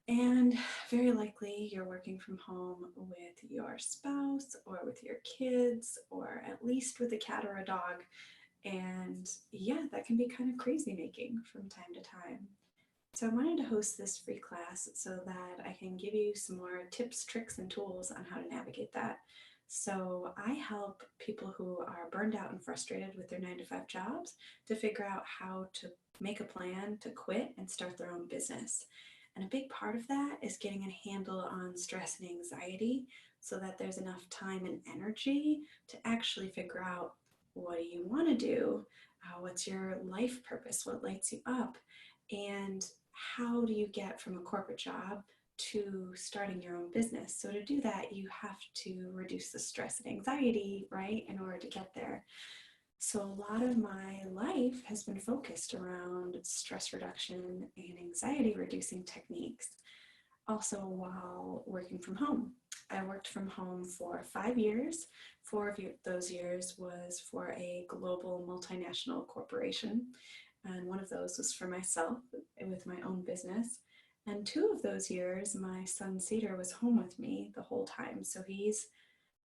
And very likely you're working from home with your spouse or with your kids or at least with a cat or a dog. And yeah, that can be kind of crazy making from time to time. So I wanted to host this free class so that I can give you some more tips, tricks, and tools on how to navigate that. So I help people who are burned out and frustrated with their 9 to 5 jobs to figure out how to make a plan to quit and start their own business. And a big part of that is getting a handle on stress and anxiety so that there's enough time and energy to actually figure out what do you want to do, what's your life purpose, what lights you up, and how do you get from a corporate job to starting your own business. So to do that, you have to reduce the stress and anxiety, right, in order to get there. So a lot of my life has been focused around stress reduction and anxiety reducing techniques. Also, while working from home, I worked from home for 5 years. 4 of those years was for a global multinational corporation, and one of those was for myself with my own business. And 2 of those years, my son Cedar was home with me the whole time. So he's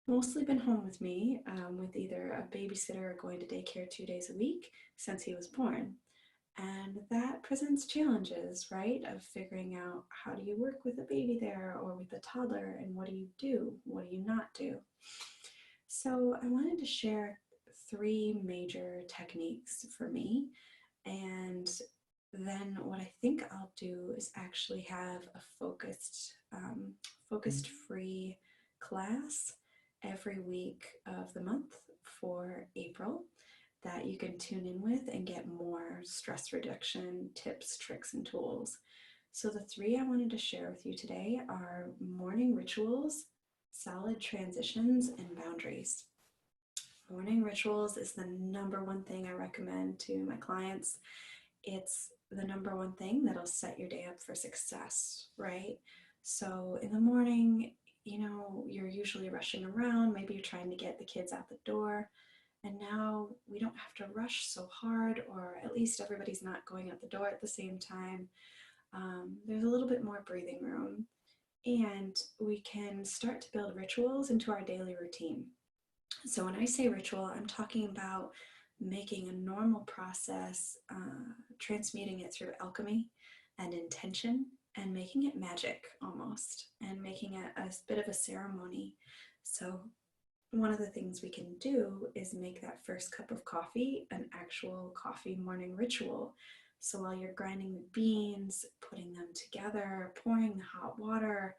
mostly been home with me with either a babysitter or going to daycare 2 days a week since he was born. And that presents challenges, right? Of figuring out how do you work with a baby there or with a toddler, and what do you do? What do you not do? So I wanted to share 3 major techniques for me. And then what I think I'll do is actually have a focused free class every week of the month for April that you can tune in with and get more stress reduction tips, tricks, and tools. So the 3 I wanted to share with you today are morning rituals, solid transitions, and boundaries. Morning rituals is the number one thing I recommend to my clients. It's the number one thing that'll set your day up for success, right? So in the morning, you're usually rushing around. Maybe you're trying to get the kids out the door. And now we don't have to rush so hard, or at least everybody's not going out the door at the same time. There's a little bit more breathing room. And we can start to build rituals into our daily routine. So when I say ritual, I'm talking about making a normal process, transmuting it through alchemy and intention, and making it magic almost, and making it a bit of a ceremony. So one of the things we can do is make that first cup of coffee an actual coffee morning ritual. So while you're grinding the beans, putting them together, pouring the hot water,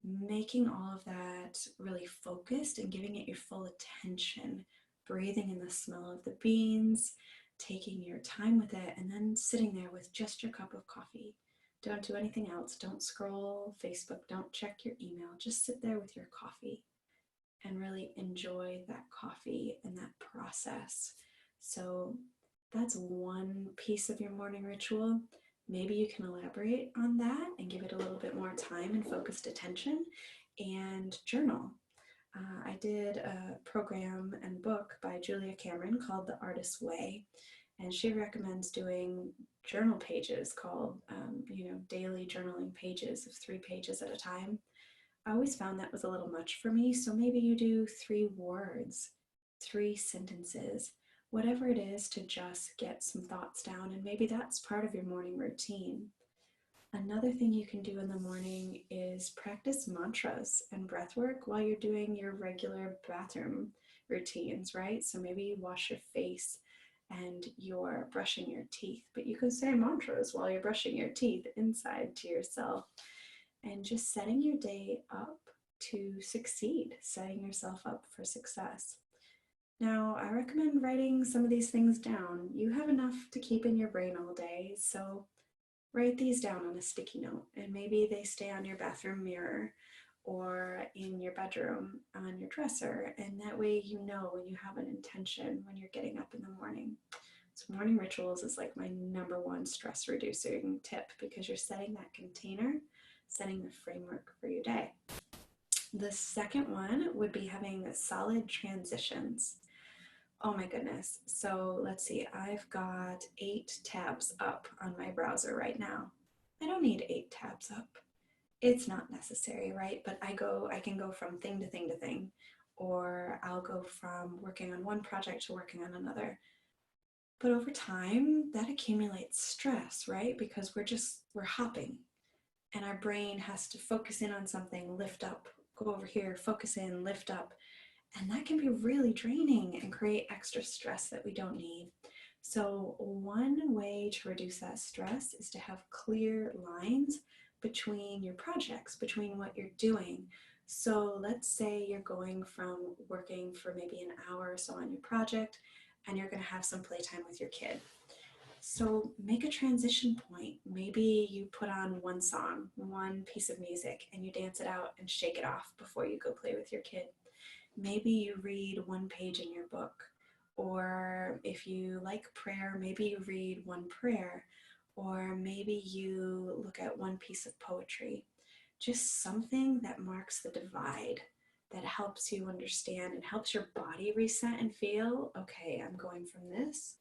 making all of that really focused and giving it your full attention, breathing in the smell of the beans, taking your time with it, and then sitting there with just your cup of coffee. Don't do anything else. Don't scroll Facebook. Don't check your email. Just sit there with your coffee and really enjoy that coffee and that process. So that's one piece of your morning ritual. Maybe you can elaborate on that and give it a little bit more time and focused attention, and journal. I did a program and book by Julia Cameron called The Artist's Way, and she recommends doing journal pages called, daily journaling pages of 3 pages at a time. I always found that was a little much for me, so maybe you do 3 words, 3 sentences, whatever it is to just get some thoughts down, and maybe that's part of your morning routine. Another thing you can do in the morning is practice mantras and breath work while you're doing your regular bathroom routines, right? So maybe you wash your face and you're brushing your teeth, but you can say mantras while you're brushing your teeth inside to yourself, and just setting your day up to succeed, setting yourself up for success. Now, I recommend writing some of these things down. You have enough to keep in your brain all day, so write these down on a sticky note, and maybe they stay on your bathroom mirror or in your bedroom on your dresser, and that way you know when you have an intention when you're getting up in the morning. So morning rituals is like my number one stress reducing tip, because you're setting that container, setting the framework for your day. The second one would be having solid transitions. Oh my goodness. So let's see, I've got 8 tabs up on my browser right now. I don't need 8 tabs up. it's not necessary, right? But I can go from thing to thing to thing, or I'll go from working on one project to working on another. But over time, that accumulates stress, right? Because we're hopping, and our brain has to focus in on something, lift up, go over here, focus in, lift up. And that can be really draining and create extra stress that we don't need. So, one way to reduce that stress is to have clear lines between your projects, between what you're doing. So, let's say you're going from working for maybe an hour or so on your project, and you're going to have some playtime with your kid. So make a transition point. Maybe you put on one song, one piece of music, and you dance it out and shake it off before you go play with your kid. Maybe you read one page in your book. Or if you like prayer, maybe you read one prayer. Or maybe you look at one piece of poetry. Just something that marks the divide, that helps you understand and helps your body reset and feel, okay, I'm going from this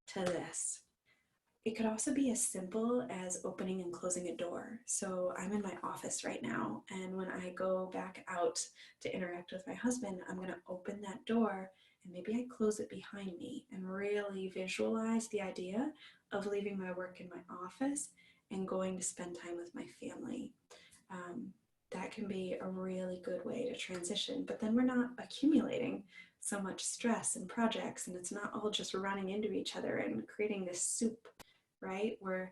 to this. It could also be as simple as opening and closing a door. So I'm in my office right now, and when I go back out to interact with my husband, I'm going to open that door and maybe I close it behind me and really visualize the idea of leaving my work in my office and going to spend time with my family. Um, that can be a really good way to transition, but then we're not accumulating so much stress and projects, and it's not all just running into each other and creating this soup, right? We're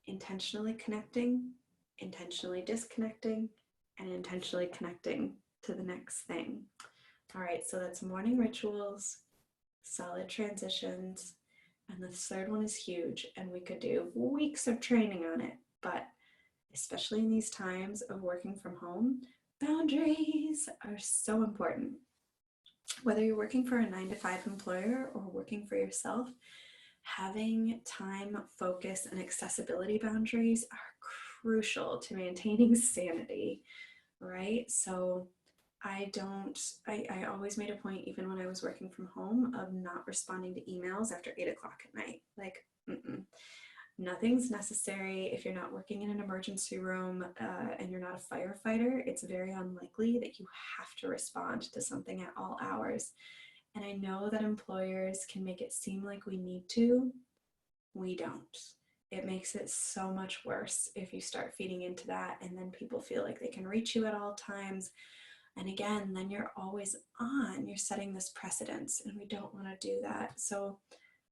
intentionally connecting, intentionally disconnecting, and intentionally connecting to the next thing. All right, so that's morning rituals, solid transitions, and the third one is huge, and we could do weeks of training on it, but especially in these times of working from home, boundaries are so important. Whether you're working for a 9 to 5 employer or working for yourself, having time, focus, and accessibility boundaries are crucial to maintaining sanity, right? So I always made a point, even when I was working from home, of not responding to emails after 8 o'clock at night. Like, nothing's necessary. If you're not working in an emergency room and you're not a firefighter, it's very unlikely that you have to respond to something at all hours. And I know that employers can make it seem like we need to. We don't. It makes it so much worse if you start feeding into that, and then people feel like they can reach you at all times. And again, then you're always on. You're setting this precedence, and we don't want to do that. So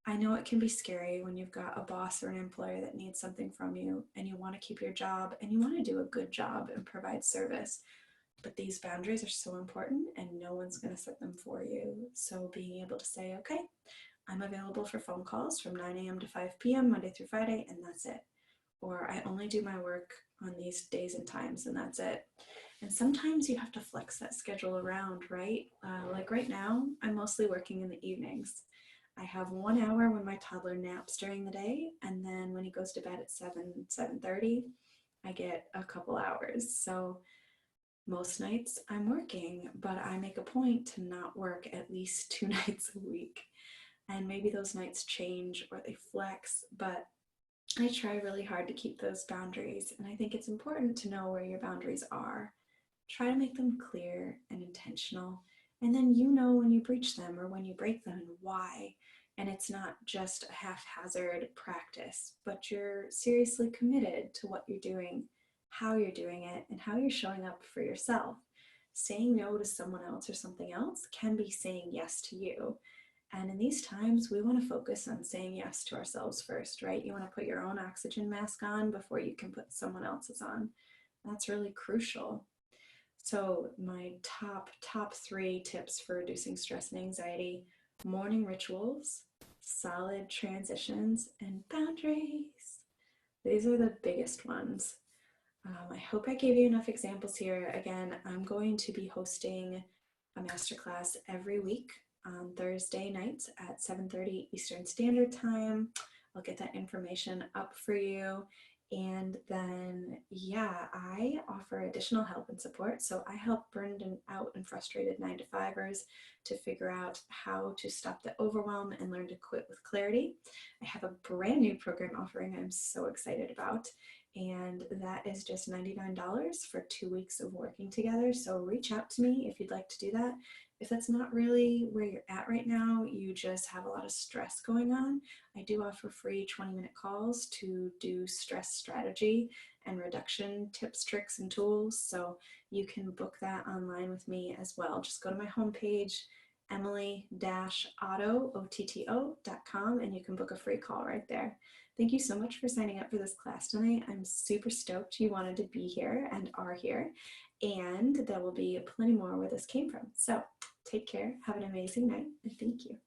I know it can be scary when you've got a boss or an employer that needs something from you and you want to keep your job and you want to do a good job and provide service. But these boundaries are so important and no one's going to set them for you. So being able to say, okay, I'm available for phone calls from 9 a.m. to 5 p.m. Monday through Friday, and that's it. Or I only do my work on these days and times, and that's it. And sometimes you have to flex that schedule around, right? Like right now, I'm mostly working in the evenings. I have 1 hour when my toddler naps during the day, and then when he goes to bed at 7:30, I get a couple hours. So most nights I'm working, but I make a point to not work at least 2 nights a week. And maybe those nights change or they flex, but I try really hard to keep those boundaries. And I think it's important to know where your boundaries are. Try to make them clear and intentional. And then you know when you breach them or when you break them and why. And it's not just a haphazard practice, but you're seriously committed to what you're doing, how you're doing it, and how you're showing up for yourself. Saying no to someone else or something else can be saying yes to you. And in these times, we want to focus on saying yes to ourselves first, right? You want to put your own oxygen mask on before you can put someone else's on. That's really crucial. So my top 3 tips for reducing stress and anxiety: morning rituals, solid transitions, and boundaries. These are the biggest ones. I hope I gave you enough examples here. Again, I'm going to be hosting a masterclass every week on Thursday nights at 7:30 Eastern Standard Time. I'll get that information up for you. And then, yeah, I offer additional help and support. So I help burned out and frustrated 9 to 5ers to figure out how to stop the overwhelm and learn to quit with clarity. I have a brand new program offering I'm so excited about. and that is just $99 for 2 weeks of working together. So reach out to me if you'd like to do that. If that's not really where you're at right now, you just have a lot of stress going on, I do offer free 20-minute calls to do stress strategy and reduction tips, tricks, and tools. So you can book that online with me as well. Just go to my homepage, emily-otto.com, and you can book a free call right there. Thank you so much for signing up for this class tonight. I'm super stoked you wanted to be here and are here, and there will be plenty more where this came from. So take care, have an amazing night, and thank you.